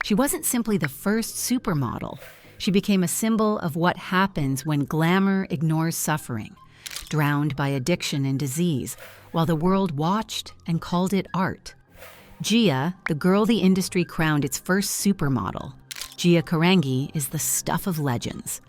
She wasn't simply the first supermodel. She became a symbol of what happens when glamour ignores suffering, drowned by addiction and disease, while the world watched and called it art. Gia, the girl the industry crowned its first supermodel, Gia Carangi, is the stuff of legends.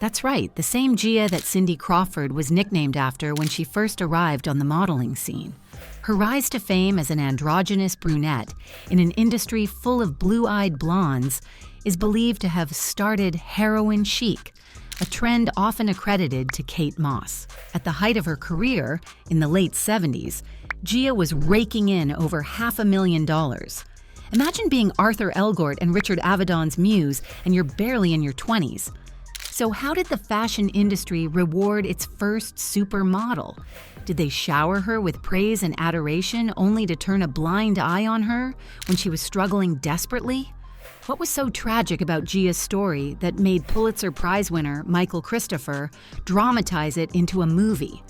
That's right, the same Gia that Cindy Crawford was nicknamed after when she first arrived on the modeling scene. Her rise to fame as an androgynous brunette in an industry full of blue-eyed blondes is believed to have started heroin chic, a trend often accredited to Kate Moss. At the height of her career, in the late 70s, Gia was raking in over $500,000. Imagine being Arthur Elgort and Richard Avedon's muse, and you're barely in your 20s. So how did the fashion industry reward its first supermodel? Did they shower her with praise and adoration only to turn a blind eye on her when she was struggling desperately? What was so tragic about Gia's story that made Pulitzer Prize winner Michael Christopher dramatize it into a movie?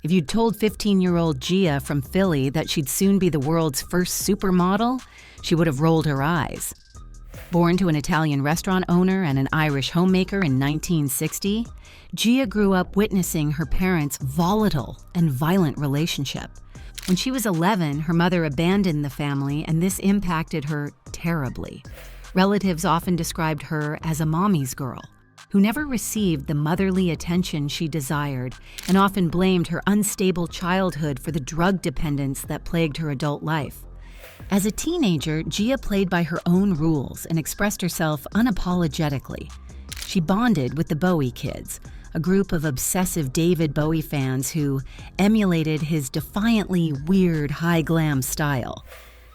If you'd told 15-year-old Gia from Philly that she'd soon be the world's first supermodel, she would have rolled her eyes. Born to an Italian restaurant owner and an Irish homemaker in 1960, Gia grew up witnessing her parents' volatile and violent relationship. When she was 11, her mother abandoned the family, and this impacted her terribly. Relatives often described her as a mommy's girl, who never received the motherly attention she desired and often blamed her unstable childhood for the drug dependence that plagued her adult life. As a teenager, Gia played by her own rules and expressed herself unapologetically. She bonded with the Bowie Kids, a group of obsessive David Bowie fans who emulated his defiantly weird high glam style.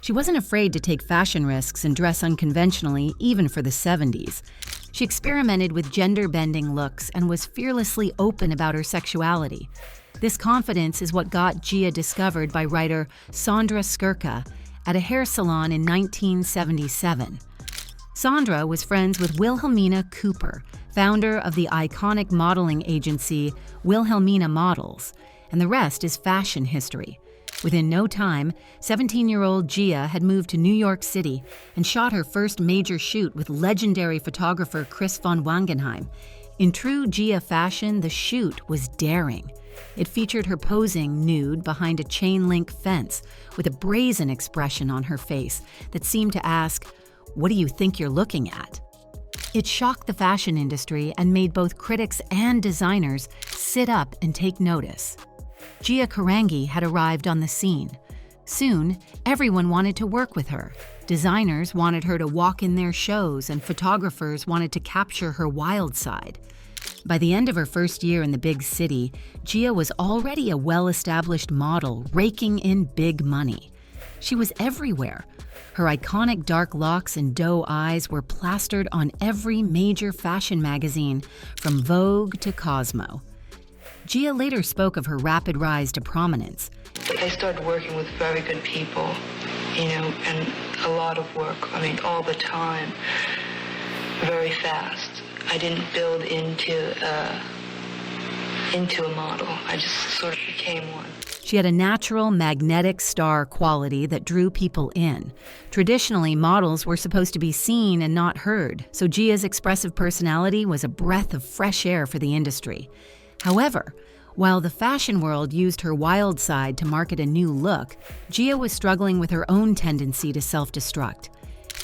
She wasn't afraid to take fashion risks and dress unconventionally, even for the 70s. She experimented with gender-bending looks and was fearlessly open about her sexuality. This confidence is what got Gia discovered by writer Sandra Skirka at a hair salon in 1977. Sandra was friends with Wilhelmina Cooper, founder of the iconic modeling agency Wilhelmina Models, and the rest is fashion history. Within no time, 17-year-old Gia had moved to New York City and shot her first major shoot with legendary photographer Chris von Wangenheim. In true Gia fashion, the shoot was daring. It featured her posing nude behind a chain-link fence with a brazen expression on her face that seemed to ask, "What do you think you're looking at?" It shocked the fashion industry and made both critics and designers sit up and take notice. Gia Carangi had arrived on the scene. Soon, everyone wanted to work with her. Designers wanted her to walk in their shows, and photographers wanted to capture her wild side. By the end of her first year in the big city, Gia was already a well-established model, raking in big money. She was everywhere. Her iconic dark locks and doe eyes were plastered on every major fashion magazine, from Vogue to Cosmo. Gia later spoke of her rapid rise to prominence. I started working with very good people, and a lot of work, all the time, very fast. I didn't build into a model. I just sort of became one. She had a natural magnetic star quality that drew people in. Traditionally, models were supposed to be seen and not heard, so Gia's expressive personality was a breath of fresh air for the industry. However, while the fashion world used her wild side to market a new look, Gia was struggling with her own tendency to self-destruct.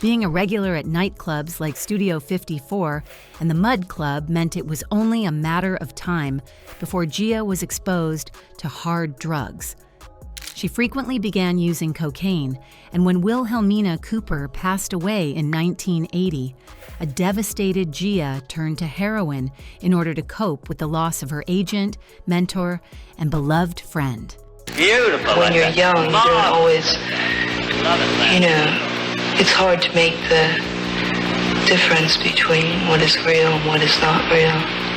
Being a regular at nightclubs like Studio 54 and the Mud Club meant it was only a matter of time before Gia was exposed to hard drugs. She frequently began using cocaine, and when Wilhelmina Cooper passed away in 1980, a devastated Gia turned to heroin in order to cope with the loss of her agent, mentor, and beloved friend. Beautiful. When you're young, you don't always, it's hard to make the difference between what is real and what is not real.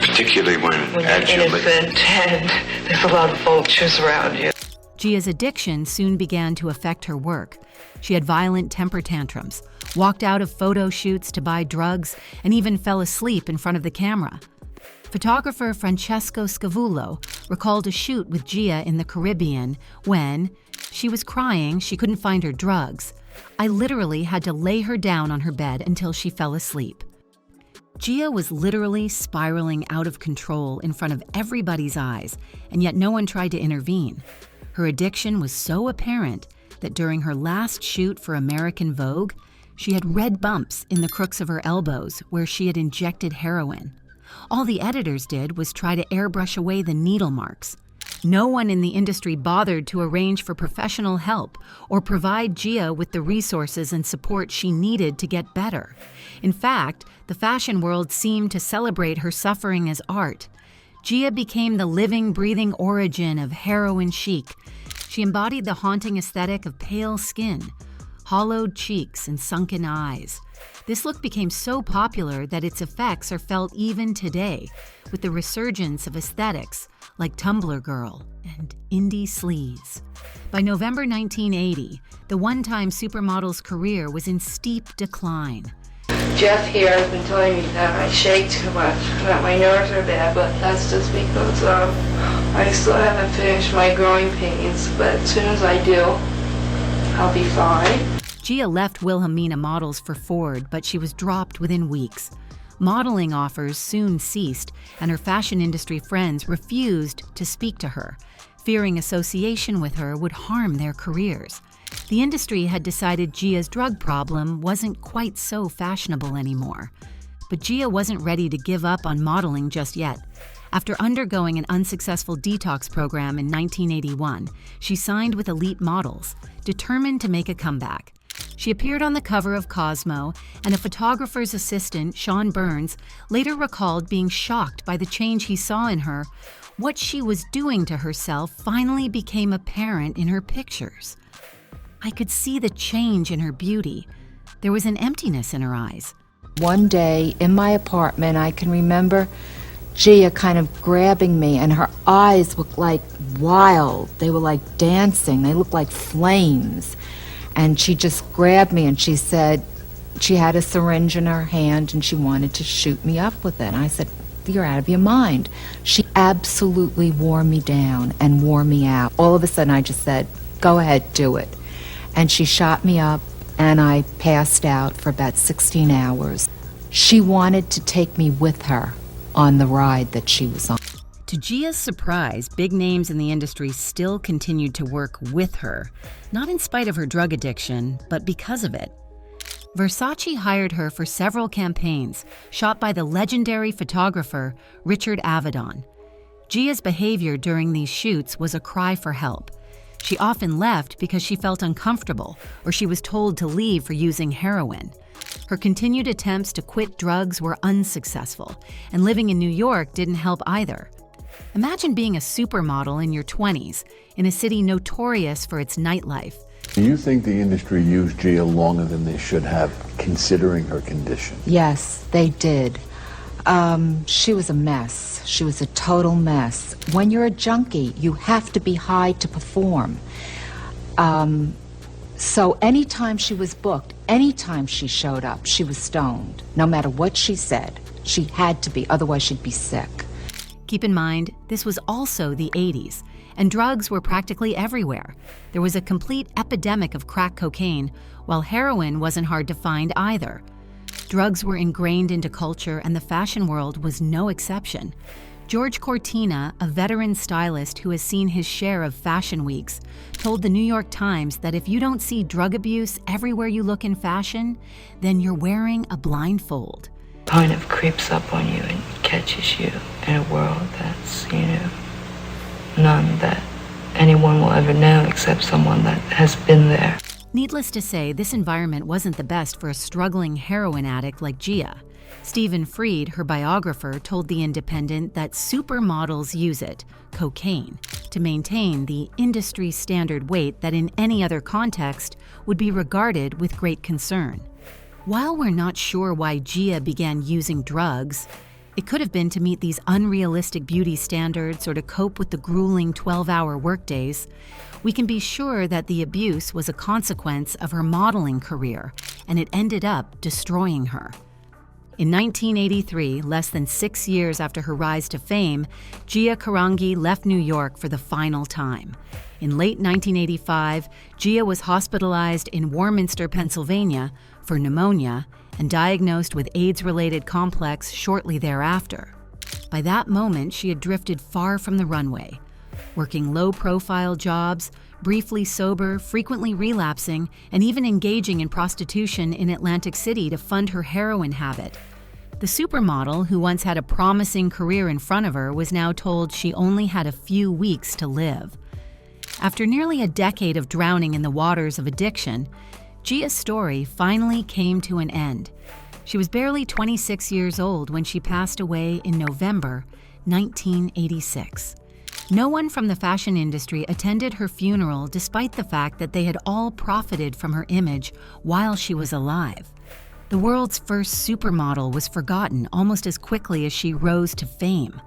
Particularly when you're innocent and there's a lot of vultures around you. Gia's addiction soon began to affect her work. She had violent temper tantrums, walked out of photo shoots to buy drugs, and even fell asleep in front of the camera. Photographer Francesco Scavullo recalled a shoot with Gia in the Caribbean when she was crying she couldn't find her drugs. I literally had to lay her down on her bed until she fell asleep. Gia was literally spiraling out of control in front of everybody's eyes, and yet no one tried to intervene. Her addiction was so apparent that during her last shoot for American Vogue, she had red bumps in the crooks of her elbows where she had injected heroin. All the editors did was try to airbrush away the needle marks. No one in the industry bothered to arrange for professional help or provide Gia with the resources and support she needed to get better. In fact, the fashion world seemed to celebrate her suffering as art. Gia became the living, breathing origin of heroin chic. She embodied the haunting aesthetic of pale skin, hollowed cheeks, and sunken eyes. This look became so popular that its effects are felt even today, with the resurgence of aesthetics like Tumblr Girl and indie sleaze. By November 1980, the one-time supermodel's career was in steep decline. Jeff here has been telling me that I shake too much, that my nerves are bad, but that's just because I still haven't finished my growing pains, but as soon as I do, I'll be fine. Gia left Wilhelmina Models for Ford, but she was dropped within weeks. Modeling offers soon ceased, and her fashion industry friends refused to speak to her, fearing association with her would harm their careers. The industry had decided Gia's drug problem wasn't quite so fashionable anymore. But Gia wasn't ready to give up on modeling just yet. After undergoing an unsuccessful detox program in 1981, she signed with Elite Models, determined to make a comeback. She appeared on the cover of Cosmo, and a photographer's assistant, Sean Burns, later recalled being shocked by the change he saw in her. What she was doing to herself finally became apparent in her pictures. I could see the change in her beauty. There was an emptiness in her eyes. One day in my apartment, I can remember Gia kind of grabbing me, and her eyes looked like wild. They were like dancing. They looked like flames. And she just grabbed me and she said she had a syringe in her hand and she wanted to shoot me up with it. And I said, "You're out of your mind." She absolutely wore me down and wore me out. All of a sudden I just said, "Go ahead, do it." And she shot me up and I passed out for about 16 hours. She wanted to take me with her on the ride that she was on. To Gia's surprise, big names in the industry still continued to work with her, not in spite of her drug addiction, but because of it. Versace hired her for several campaigns, shot by the legendary photographer Richard Avedon. Gia's behavior during these shoots was a cry for help. She often left because she felt uncomfortable or she was told to leave for using heroin. Her continued attempts to quit drugs were unsuccessful, and living in New York didn't help either. Imagine being a supermodel in your 20s in a city notorious for its nightlife. Do you think the industry used Gia longer than they should have, considering her condition? Yes, they did. She was a mess. She was a total mess. When you're a junkie, you have to be high to perform. So anytime she was booked, anytime she showed up, she was stoned. No matter what she said, she had to be, otherwise she'd be sick. Keep in mind, this was also the 80s, and drugs were practically everywhere. There was a complete epidemic of crack cocaine, while heroin wasn't hard to find either. Drugs were ingrained into culture, and the fashion world was no exception. George Cortina, a veteran stylist who has seen his share of fashion weeks, told the New York Times that if you don't see drug abuse everywhere you look in fashion, then you're wearing a blindfold. Kind of creeps up on you and catches you in a world that's, none that anyone will ever know except someone that has been there. Needless to say, this environment wasn't the best for a struggling heroin addict like Gia. Stephen Freed, her biographer, told The Independent that supermodels use it, cocaine, to maintain the industry standard weight that in any other context would be regarded with great concern. While we're not sure why Gia began using drugs, it could have been to meet these unrealistic beauty standards or to cope with the grueling 12-hour workdays. We can be sure that the abuse was a consequence of her modeling career, and it ended up destroying her. In 1983, less than 6 years after her rise to fame, Gia Carangi left New York for the final time. In late 1985, Gia was hospitalized in Warminster, Pennsylvania, for pneumonia and diagnosed with AIDS-related complex shortly thereafter. By that moment, she had drifted far from the runway, working low-profile jobs, briefly sober, frequently relapsing, and even engaging in prostitution in Atlantic City to fund her heroin habit. The supermodel, who once had a promising career in front of her, was now told she only had a few weeks to live. After nearly a decade of drowning in the waters of addiction, Gia's story finally came to an end. She was barely 26 years old when she passed away in November 1986. No one from the fashion industry attended her funeral despite the fact that they had all profited from her image while she was alive. The world's first supermodel was forgotten almost as quickly as she rose to fame.